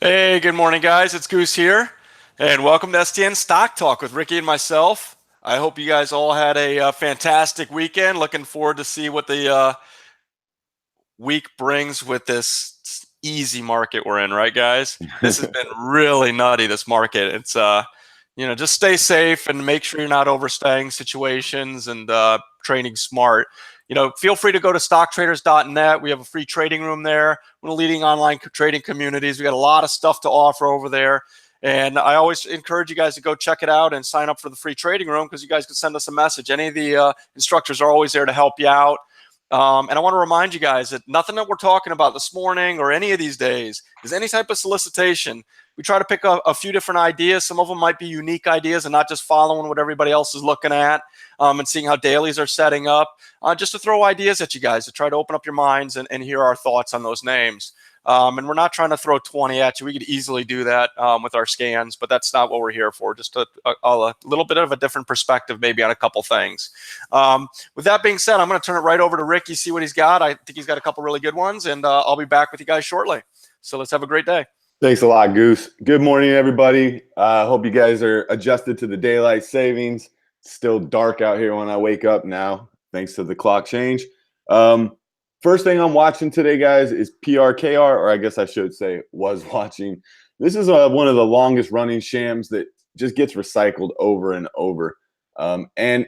Hey, good morning, guys. It's Goose here, and welcome to STN Stock Talk with Ricky and myself. I hope you guys all had a fantastic weekend. Looking forward to see what the week brings with this easy market we're in, right, guys? This has been really nutty, this market. It's just stay safe and make sure you're not overstaying situations and trading smart. Feel free to go to stocktraders.net. We have a free trading room there. One of the leading online trading communities. We got a lot of stuff to offer over there. And I always encourage you guys to go check it out and sign up for the free trading room because you guys can send us a message. Any of the instructors are always there to help you out. And I want to remind you guys that nothing that we're talking about this morning or any of these days is any type of solicitation. We try to pick a few different ideas. Some of them might be unique ideas and not just following what everybody else is looking at and seeing how dailies are setting up, just to throw ideas at you guys to try to open up your minds and hear our thoughts on those names. And we're not trying to throw 20 at you. We could easily do that with our scans, but that's not what we're here for. Just a little bit of a different perspective maybe on a couple things. With that being said, I'm going to turn it right over to Ricky, see what he's got. I think he's got a couple really good ones, and I'll be back with you guys shortly. So let's have a great day. Thanks a lot, Goose. Good morning, everybody. I hope you guys are adjusted to the daylight savings. It's still dark out here when I wake up now, thanks to the clock change. First thing I'm watching today, guys, is PRKR, or I guess I should say was watching. This is one of the longest running shams that just gets recycled over and over. And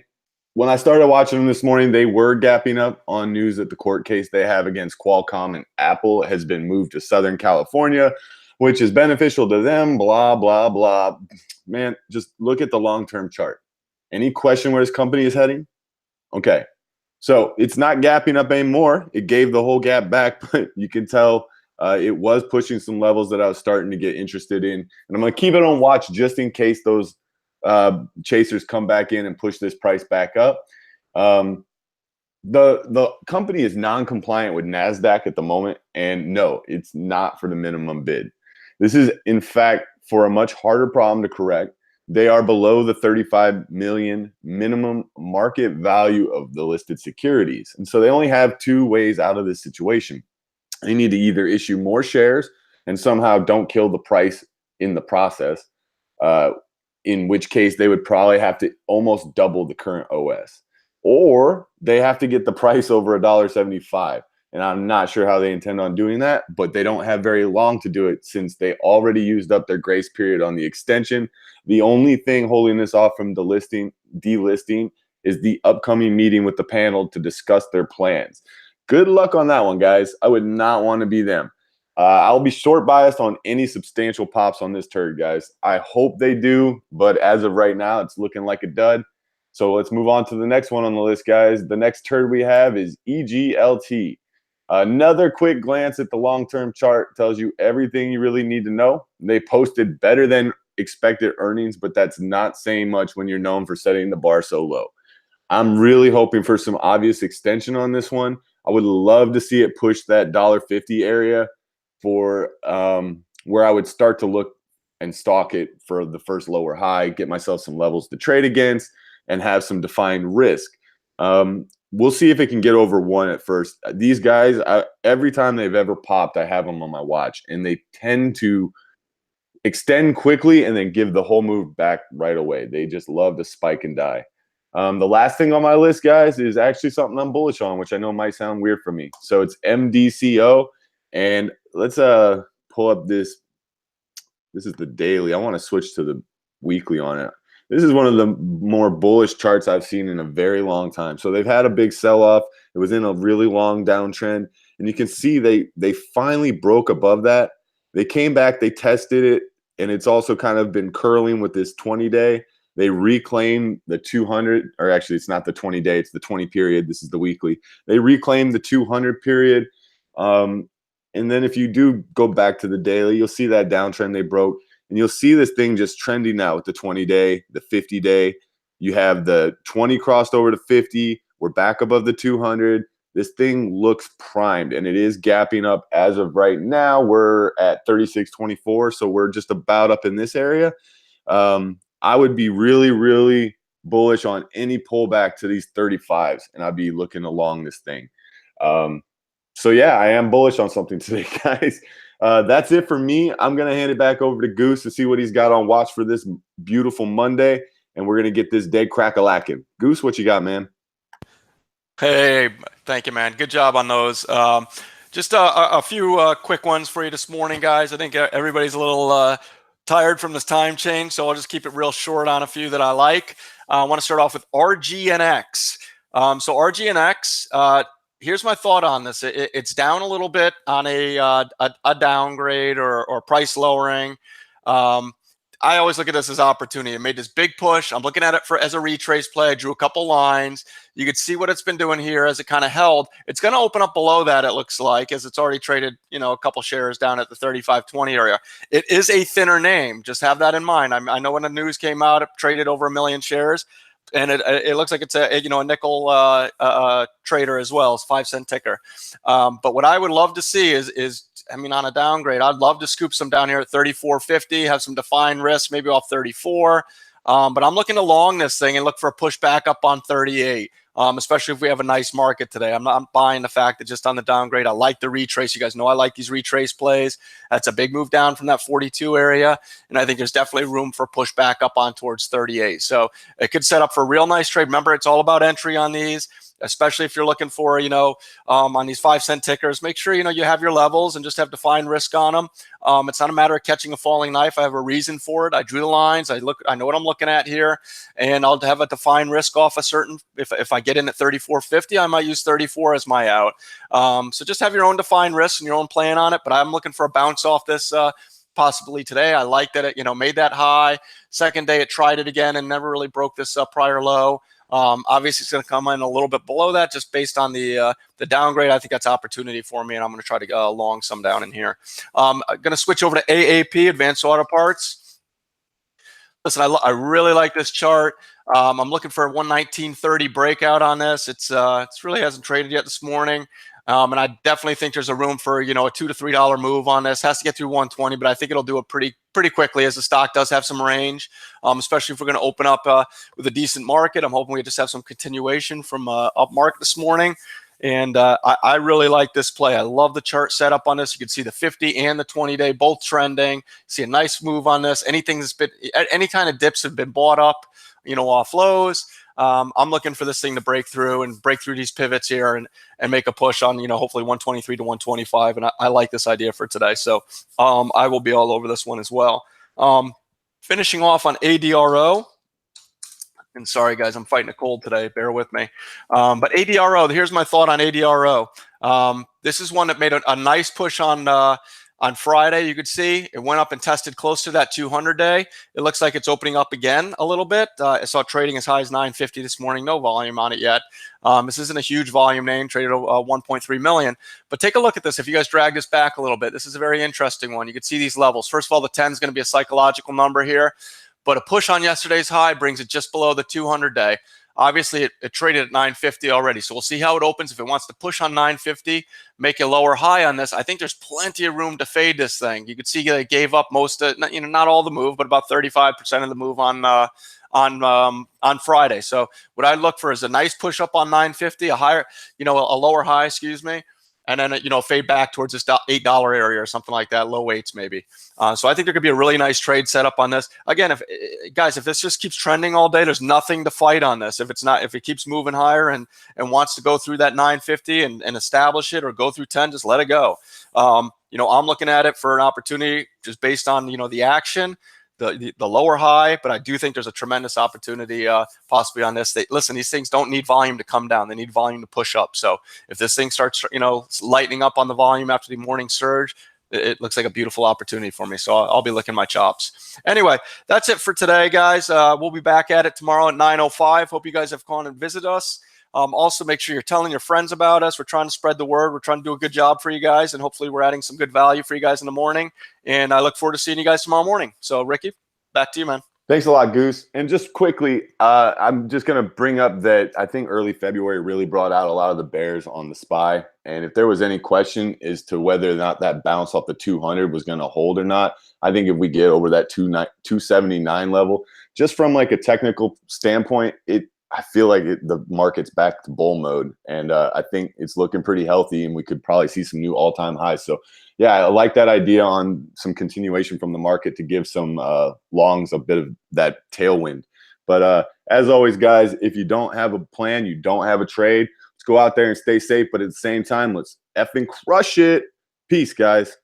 when I started watching them this morning, they were gapping up on news that the court case they have against Qualcomm and Apple has been moved to Southern California, which is beneficial to them, blah, blah, blah. Man, just look at the long-term chart. Any question where this company is heading? Okay. So it's not gapping up anymore. It gave the whole gap back, but you can tell it was pushing some levels that I was starting to get interested in. And I'm going to keep it on watch just in case those chasers come back in and push this price back up. The company is non-compliant with NASDAQ at the moment, and no, it's not for the minimum bid. This is, in fact, for a much harder problem to correct. They are below the 35 million minimum market value of the listed securities. And so they only have two ways out of this situation. They need to either issue more shares and somehow don't kill the price in the process, in which case they would probably have to almost double the current OS. Or they have to get the price over $1.75. And I'm not sure how they intend on doing that, but they don't have very long to do it since they already used up their grace period on the extension. The only thing holding this off from delisting is the upcoming meeting with the panel to discuss their plans. Good luck on that one, guys. I would not want to be them. I'll be short biased on any substantial pops on this turd, guys. I hope they do, but as of right now, it's looking like a dud. So let's move on to the next one on the list, guys. The next turd we have is EGLT. Another quick glance at the long-term chart tells you everything you really need to know. They posted better than expected earnings, but that's not saying much when you're known for setting the bar so low. I'm really hoping for some obvious extension on this one. I would love to see it push that $1.50 area for where I would start to look and stalk it for the first lower high, get myself some levels to trade against, and have some defined risk. We'll see if it can get over one at first. These guys, every time they've ever popped, I have them on my watch, and they tend to extend quickly and then give the whole move back right away. They just love to spike and die. The last thing on my list, guys, is actually something I'm bullish on, which I know might sound weird for me. So it's MDCO, and let's pull up this. This is the daily. I want to switch to the weekly on it. This is one of the more bullish charts I've seen in a very long time. So they've had a big sell-off. It was in a really long downtrend. And you can see they finally broke above that. They came back, they tested it, and it's also kind of been curling with this 20-day. They reclaimed the 200, or actually it's not the 20-day, it's the 20 period. This is the weekly. They reclaimed the 200 period. And then if you do go back to the daily, you'll see that downtrend they broke. And you'll see this thing just trending now with the 20-day, the 50-day. You have the 20 crossed over to 50. We're back above the 200. This thing looks primed, and it is gapping up as of right now. We're at 36.24, so we're just about up in this area. I would be really, really bullish on any pullback to these 35s, and I'd be looking along this thing. So, yeah, I am bullish on something today, guys. That's it for me. I'm going to hand it back over to Goose to see what he's got on watch for this beautiful Monday, and we're going to get this day crack-a-lacking. Goose, what you got, man? Hey, thank you, man. Good job on those. Just a few quick ones for you this morning, guys. I think everybody's a little tired from this time change, so I'll just keep it real short on a few that I like. I want to start off with RGNX. So RGNX, here's my thought on this. It's down a little bit on a downgrade or price lowering. I always look at this as opportunity. It made this big push. I'm looking at it as a retrace play. I drew a couple lines. You could see what it's been doing here as it kind of held. It's going to open up below that, it looks like, as it's already traded, a couple shares down at the 35.20 area. It is a thinner name. Just have that in mind. I know when the news came out, it traded over 1 million shares. And it looks like it's a nickel trader as well. It's 5-cent ticker. But what I would love to see is on a downgrade, I'd love to scoop some down here at 34.50, have some defined risk, maybe off 34. But I'm looking to long this thing and look for a push back up on 38. Especially if we have a nice market today. I'm not buying the fact that just on the downgrade, I like the retrace. You guys know I like these retrace plays. That's a big move down from that 42 area. And I think there's definitely room for push back up on towards 38. So it could set up for a real nice trade. Remember, it's all about entry on these, especially if you're looking for, on these 5-cent tickers. Make sure, you have your levels and just have defined risk on them. It's not a matter of catching a falling knife. I have a reason for it. I drew the lines. I know what I'm looking at here, and I'll have a defined risk off a certain, if I get in at 34.50, I might use 34 as my out. So just have your own defined risk and your own plan on it, but I'm looking for a bounce off this possibly today. I like that it, made that high. Second day, it tried it again and never really broke this prior low. Obviously, it's going to come in a little bit below that just based on the downgrade. I think that's opportunity for me, and I'm going to try to long some down in here. I'm going to switch over to AAP, Advanced Auto Parts. Listen, I really like this chart. I'm looking for a 119.30 breakout on this. It really hasn't traded yet this morning. And I definitely think there's a room for, a $2 to $3 move on this. Has to get through 120, but I think it'll do it pretty quickly as the stock does have some range, especially if we're going to open up with a decent market. I'm hoping we just have some continuation from up market this morning. And I really like this play. I love the chart setup on this. You can see the 50 and the 20-day both trending. See a nice move on this. Any kind of dips have been bought up, off lows. I'm looking for this thing to break through these pivots here and make a push on, hopefully 123 to 125. And I like this idea for today. So I will be all over this one as well. Finishing off on ADRO. And sorry, guys, I'm fighting a cold today. Bear with me. But ADRO, here's my thought on ADRO. This is one that made a nice push on Friday. You could see it went up and tested close to that 200-day. It looks like it's opening up again a little bit. I saw trading as high as 950 this morning. No volume on it yet. This isn't a huge volume name, traded 1.3 million. But take a look at this. If you guys drag this back a little bit, this is a very interesting one. You can see these levels. First of all, the 10 is going to be a psychological number here. But a push on yesterday's high brings it just below the 200-day. Obviously, it traded at 950 already. So we'll see how it opens. If it wants to push on 950, make a lower high on this, I think there's plenty of room to fade this thing. You could see they gave up most of, not all the move, but about 35% of the move on Friday. So what I look for is a nice push up on 950, a lower high, excuse me. And then, fade back towards this $8 area or something like that, low eights maybe. So I think there could be a really nice trade setup on this. Again, if this just keeps trending all day, there's nothing to fight on this. If it keeps moving higher and wants to go through that 950 and establish it or go through 10, just let it go. I'm looking at it for an opportunity just based on, the action. The lower high, but I do think there's a tremendous opportunity possibly on this. Listen, these things don't need volume to come down. They need volume to push up. So if this thing starts, lightening up on the volume after the morning surge, it looks like a beautiful opportunity for me. So I'll be licking my chops. Anyway, that's it for today, guys. We'll be back at it tomorrow at 9:05. Hope you guys have gone and visit us. Also, make sure you're telling your friends about us. We're trying to spread the word. We're trying to do a good job for you guys, and hopefully we're adding some good value for you guys in the morning. And I look forward to seeing you guys tomorrow morning. So, Ricky, back to you, man. Thanks a lot, Goose. And just quickly, I'm just going to bring up that I think early February really brought out a lot of the bears on the SPY. And if there was any question as to whether or not that bounce off the 200 was going to hold or not, I think if we get over that 279 level, just from like a technical standpoint, I feel like the market's back to bull mode, and I think it's looking pretty healthy, and we could probably see some new all-time highs. So, yeah, I like that idea on some continuation from the market to give some longs a bit of that tailwind. But as always, guys, if you don't have a plan, you don't have a trade, let's go out there and stay safe. But at the same time, let's effing crush it. Peace, guys.